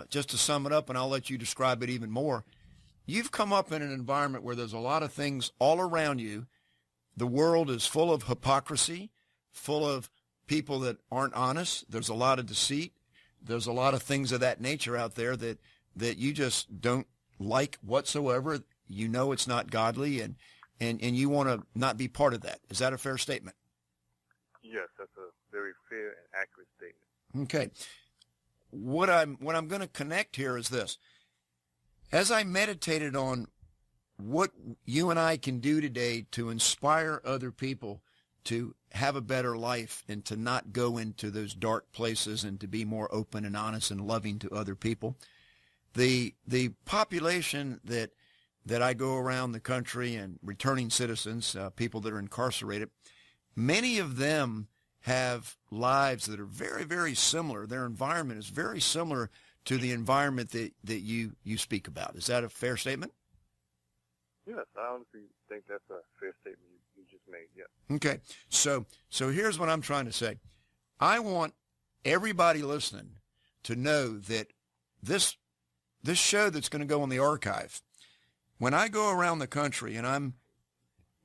just to sum it up, and I'll let you describe it even more, you've come up in an environment where there's a lot of things all around you. The world is full of hypocrisy, full of people that aren't honest. There's a lot of deceit. There's a lot of things of that nature out there that you just don't like whatsoever. You know it's not godly, and you want to not be part of that. Is that a fair statement? Yes, that's a very fair and accurate statement. Okay. What I'm going to connect here is this. As I meditated on what you and I can do today to inspire other people to have a better life and to not go into those dark places and to be more open and honest and loving to other people, the population that I go around the country and returning citizens, people that are incarcerated, many of them have lives that are very, very similar. Their environment is very similar to the environment that you speak about. Is that a fair statement? Yes, I honestly think that's a fair statement you just made, yes. Okay, so here's what I'm trying to say. I want everybody listening to know that this show that's going to go on the archive, when I go around the country and I'm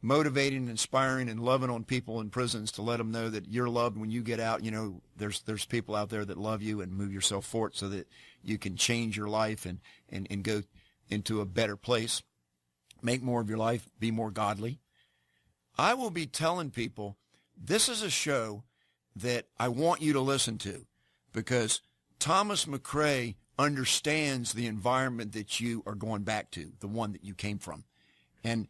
motivating, inspiring, and loving on people in prisons to let them know that you're loved when you get out. You know, there's people out there that love you, and move yourself forward so that you can change your life and go into a better place, make more of your life, be more godly. I will be telling people this is a show that I want you to listen to, because Thomas McRae understands the environment that you are going back to, the one that you came from. And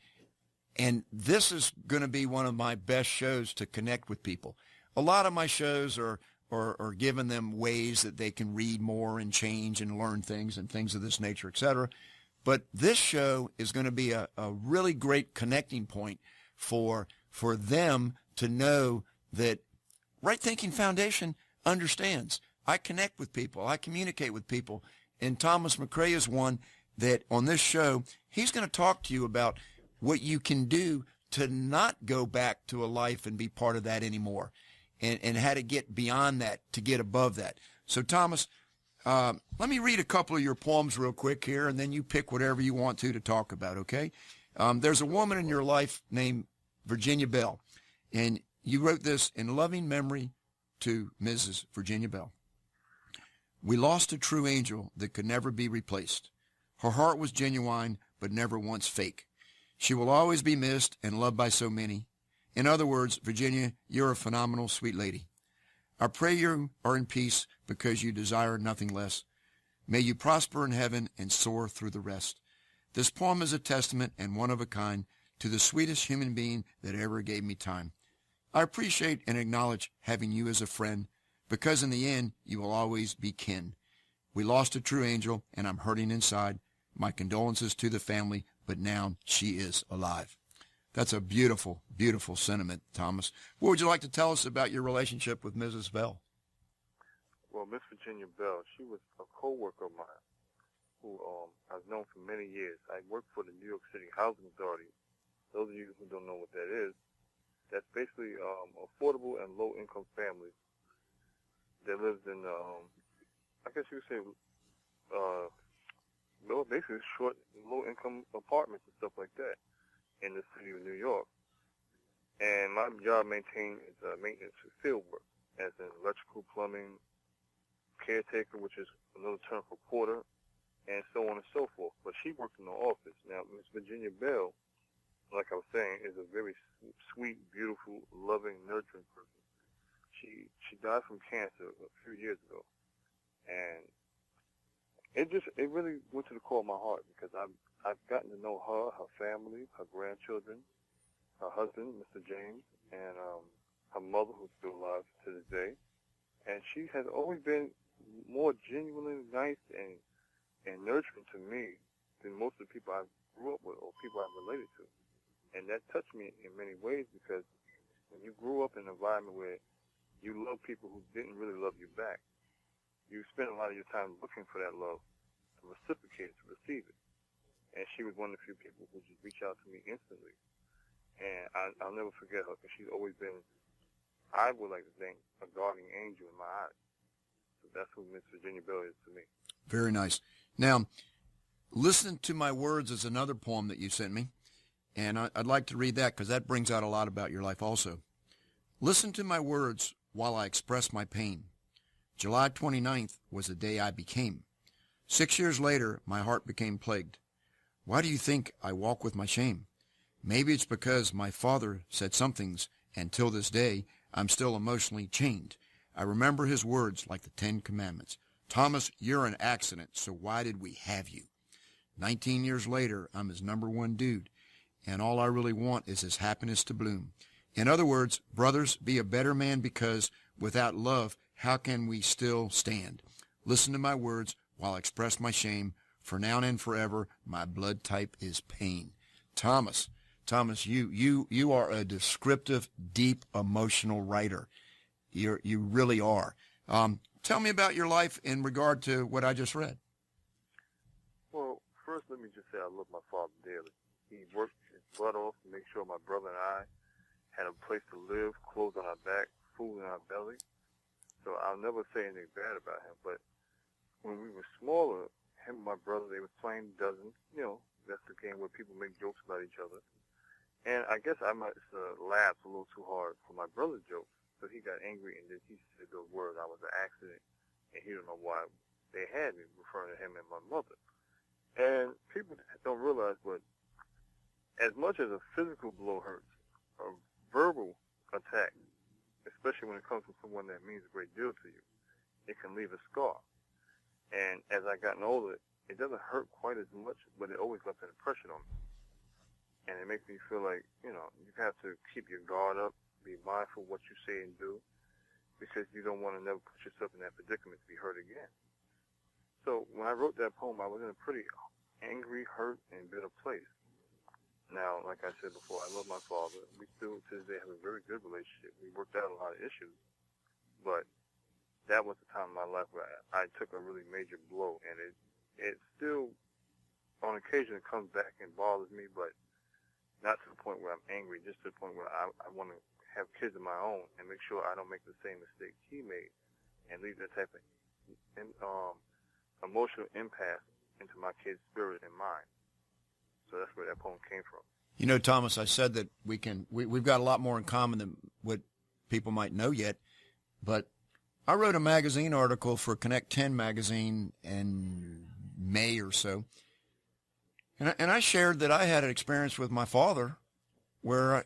this is going to be one of my best shows to connect with people. A lot of my shows are giving them ways that they can read more and change and learn things and things of this nature, etc. But this show is going to be a really great connecting point for them to know that Right Thinking Foundation understands. I connect with people. I communicate with people. And Thomas McRae is one that on this show, he's going to talk to you about what you can do to not go back to a life and be part of that anymore, and how to get beyond that, to get above that. So, Thomas, let me read a couple of your poems real quick here, and then you pick whatever you want to talk about, okay? There's a woman in your life named Virginia Bell, and you wrote this in loving memory to Mrs. Virginia Bell. We lost a true angel that could never be replaced. Her heart was genuine, but never once fake. She will always be missed and loved by so many. In other words, Virginia, you're a phenomenal, sweet lady. I pray you are in peace because you desire nothing less. May you prosper in heaven and soar through the rest. This poem is a testament and one of a kind to the sweetest human being that ever gave me time. I appreciate and acknowledge having you as a friend, because in the end, you will always be kin. We lost a true angel, and I'm hurting inside. My condolences to the family, but now she is alive. That's a beautiful, beautiful sentiment, Thomas. What would you like to tell us about your relationship with Mrs. Bell? Well, Miss Virginia Bell, she was a co-worker of mine who I've known for many years. I worked for the New York City Housing Authority. Those of you who don't know what that is, that's basically affordable and low-income families that lives in, I guess you would say, basically short, low-income apartments and stuff like that in the city of New York. And my job is maintenance and field work, as in electrical, plumbing, caretaker, which is another term for porter, and so on and so forth. But she worked in the office. Now, Miss Virginia Bell, like I was saying, is a very sweet, beautiful, loving, nurturing person. She died from cancer a few years ago, and it really went to the core of my heart, because I've gotten to know her family, her grandchildren, her husband, Mr. James, and her mother, who's still alive to this day. And she has always been more genuinely nice and nurturing to me than most of the people I grew up with or people I've related to. And that touched me in many ways, because when you grew up in an environment where you love people who didn't really love you back, you spend a lot of your time looking for that love, to reciprocate it, to receive it. And she was one of the few people who just reached out to me instantly. And I'll never forget her, because she's always been, I would like to think, a guardian angel in my eyes. So that's who Miss Virginia Bell is to me. Very nice. Now, Listen to My Words is another poem that you sent me, and I'd like to read that because that brings out a lot about your life also. Listen to my words while I express my pain. July 29th was the day I became. 6 years later, my heart became plagued. Why do you think I walk with my shame? Maybe it's because my father said some things, and till this day, I'm still emotionally chained. I remember his words like the 10 Commandments. Thomas, you're an accident, so why did we have you? 19 years later, I'm his #1 dude, and all I really want is his happiness to bloom. In other words, brothers, be a better man, because without love, how can we still stand? Listen to my words while I express my shame. For now and forever, my blood type is pain. Thomas, you are a descriptive, deep, emotional writer. You really are. Tell me about your life in regard to what I just read. Well, first let me just say I love my father dearly. He worked his butt off to make sure my brother and I had a place to live, clothes on our back, food in our belly. So I'll never say anything bad about him. But when we were smaller, him and my brother, they were playing dozens. You know, that's the game where people make jokes about each other. And I guess I might laugh a little too hard for my brother's jokes. So he got angry, and then he said those words, I was an accident, and he don't know why they had me, referring to him and my mother. And people don't realize, but as much as a physical blow hurts, a verbal attack, especially when it comes from someone that means a great deal to you, it can leave a scar. And as I gotten older, it doesn't hurt quite as much, but it always left an impression on me. And it makes me feel like, you know, you have to keep your guard up, be mindful of what you say and do, because you don't want to never put yourself in that predicament to be hurt again. So when I wrote that poem, I was in a pretty angry, hurt, and bitter place. Now, like I said before, I love my father. We still, to this day, have a very good relationship. We worked out a lot of issues, but that was the time in my life where I took a really major blow, and it still, on occasion, it comes back and bothers me, but not to the point where I'm angry, just to the point where I want to have kids of my own and make sure I don't make the same mistake he made and leave that type of emotional impasse into my kid's spirit and mind. So that's where that poem came from. You know, Thomas, I said that we've got a lot more in common than what people might know yet, but I wrote a magazine article for Connect 10 magazine in May or so, and I shared that I had an experience with my father where,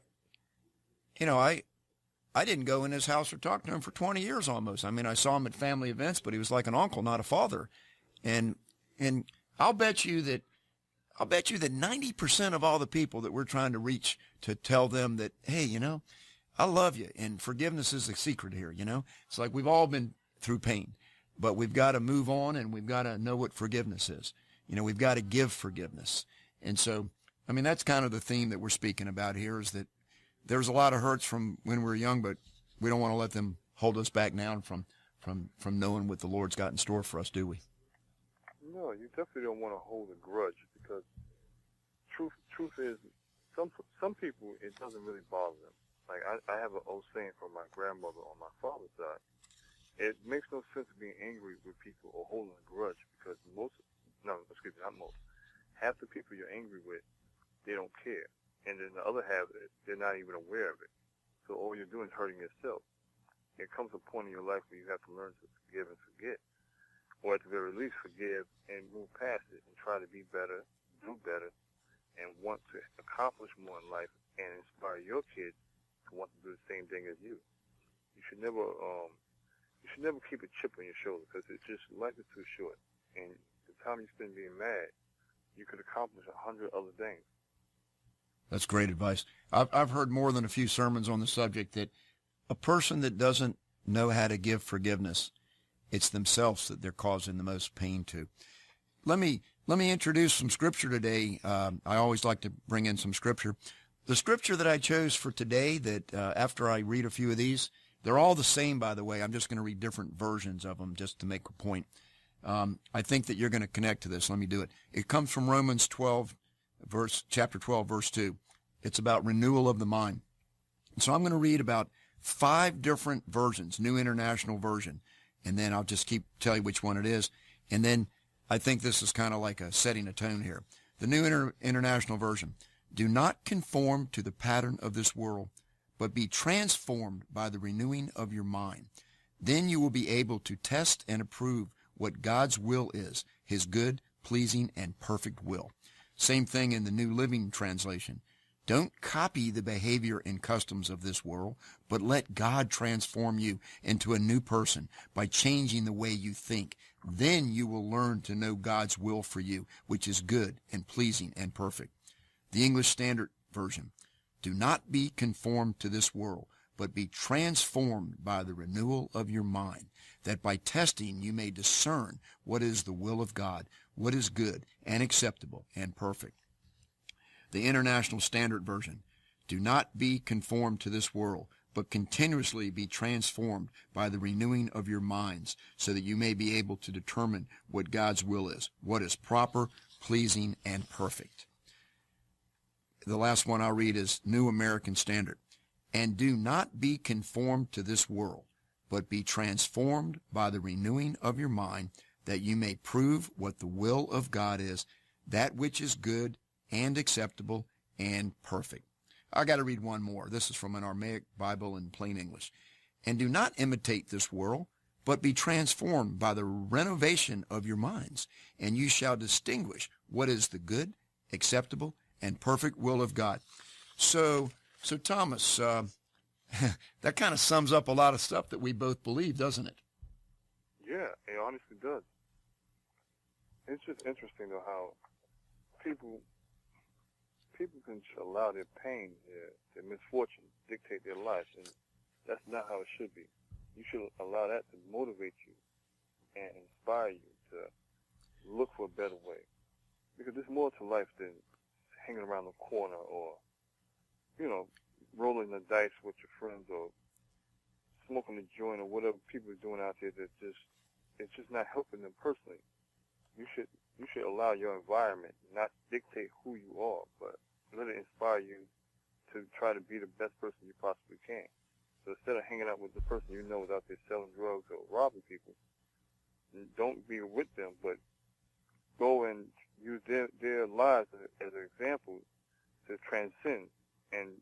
I didn't go in his house or talk to him for 20 years almost. I mean, I saw him at family events, but he was like an uncle, not a father. And I'll bet you that 90% of all the people that we're trying to reach to tell them that, hey, I love you, and forgiveness is the secret here, It's like we've all been through pain, but we've got to move on, and we've got to know what forgiveness is. We've got to give forgiveness. And so, I mean, that's kind of the theme that we're speaking about here, is that there's a lot of hurts from when we were young, but we don't want to let them hold us back now from knowing what the Lord's got in store for us, do we? No, you definitely don't want to hold a grudge, because truth is, some people, it doesn't really bother them. Like, I have an old saying from my grandmother on my father's side. It makes no sense being angry with people or holding a grudge, because not most. Half the people you're angry with, they don't care. And then the other half, they're not even aware of it. So all you're doing is hurting yourself. There comes a point in your life where you have to learn to forgive and forget. Or at the very least, forgive and move past it and try to be better, do better, and want to accomplish more in life and inspire your kids to want to do the same thing as you. You should never keep a chip on your shoulder, because it's just, life is too short. And the time you spend being mad, you could accomplish 100 other things. That's great advice. I've heard more than a few sermons on the subject that a person that doesn't know how to give forgiveness, it's themselves that they're causing the most pain to. Let me introduce some scripture today. I always like to bring in some scripture. The scripture that I chose for today, that after I read a few of these, they're all the same, by the way. I'm just going to read different versions of them just to make a point. I think that you're going to connect to this. Let me do it. It comes from Romans chapter 12, verse 2. It's about renewal of the mind. So I'm going to read about 5 different versions, New International Version, and then I'll just tell you which one it is. And then I think this is kind of like a setting a tone here. The New International Version. Do not conform to the pattern of this world, but be transformed by the renewing of your mind. Then you will be able to test and approve what God's will is, his good, pleasing, and perfect will. Same thing in the New Living Translation. Don't copy the behavior and customs of this world, but let God transform you into a new person by changing the way you think. Then you will learn to know God's will for you, which is good and pleasing and perfect. The English Standard Version. Do not be conformed to this world, but be transformed by the renewal of your mind, that by testing you may discern what is the will of God, what is good and acceptable and perfect. The International Standard Version. Do not be conformed to this world, but continuously be transformed by the renewing of your minds, so that you may be able to determine what God's will is, what is proper, pleasing, and perfect. The last one I'll read is New American Standard. And do not be conformed to this world, but be transformed by the renewing of your mind, that you may prove what the will of God is, that which is good and acceptable and perfect. I got to read one more. This is from an Aramaic Bible in plain English. And do not imitate this world, but be transformed by the renovation of your minds, and you shall distinguish what is the good, acceptable, and perfect will of God. So Thomas, that kind of sums up a lot of stuff that we both believe, doesn't it? Yeah, it honestly does. It's just interesting, though, how people can allow their pain, their misfortune, dictate their lives, and that's not how it should be. You should allow that to motivate you and inspire you to look for a better way. Because there's more to life than hanging around the corner or, rolling the dice with your friends or smoking a joint or whatever people are doing out there it's just not helping them personally. You should allow your environment not dictate who you are, but let it inspire you to try to be the best person you possibly can. So instead of hanging out with the person you know is out there selling drugs or robbing people, don't be with them, but go and use their lives as an example to transcend. And,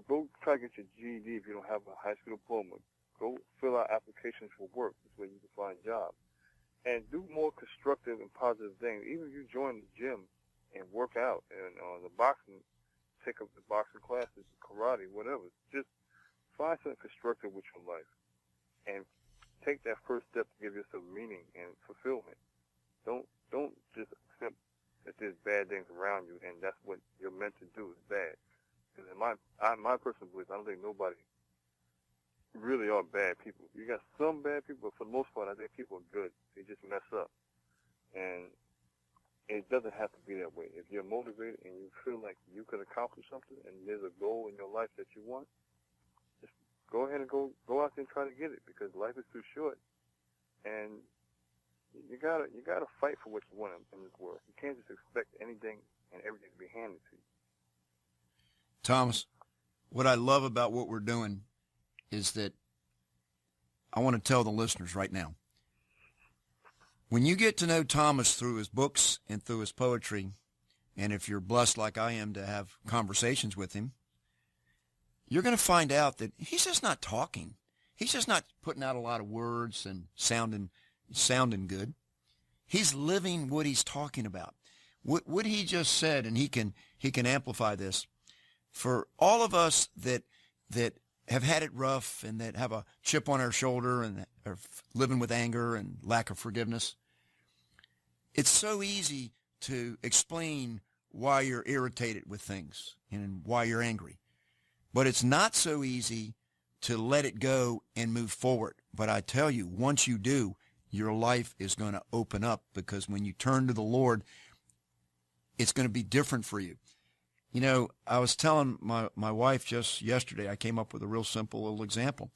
go try to get your GED if you don't have a high school diploma. Go fill out applications for work. This way you can find jobs. And do more constructive and positive things. Even if you join the gym and work out and the boxing, take up the boxing classes, karate, whatever. Just find something constructive with your life and take that first step to give yourself meaning and fulfillment. Don't just accept that there's bad things around you and that's what you're meant to do is bad. Because in my personal belief, I don't think nobody really are bad people. You got some bad people, but for the most part, I think people are good. They just mess up. And it doesn't have to be that way. If you're motivated and you feel like you could accomplish something and there's a goal in your life that you want, just go ahead and go out there and try to get it, because life is too short. And you gotta fight for what you want in this world. You can't just expect anything and everything to be handed to you. Thomas, what I love about what we're doing is that I want to tell the listeners right now, when you get to know Thomas through his books and through his poetry, and if you're blessed like I am to have conversations with him, you're going to find out that he's just not talking. He's just not putting out a lot of words and sounding good. He's living what he's talking about. What he just said, and he can amplify this. For all of us that have had it rough and that have a chip on our shoulder and are living with anger and lack of forgiveness, it's so easy to explain why you're irritated with things and why you're angry. But it's not so easy to let it go and move forward. But I tell you, once you do, your life is going to open up, because when you turn to the Lord, it's going to be different for you. I was telling my wife just yesterday, I came up with a real simple little example.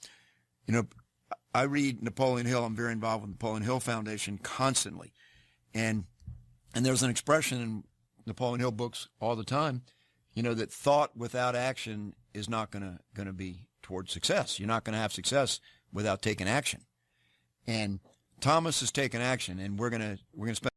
I read Napoleon Hill. I'm very involved with the Napoleon Hill Foundation constantly. And there's an expression in Napoleon Hill books all the time, that thought without action is not going to be towards success. You're not going to have success without taking action. And Thomas has taken action, and we're gonna spend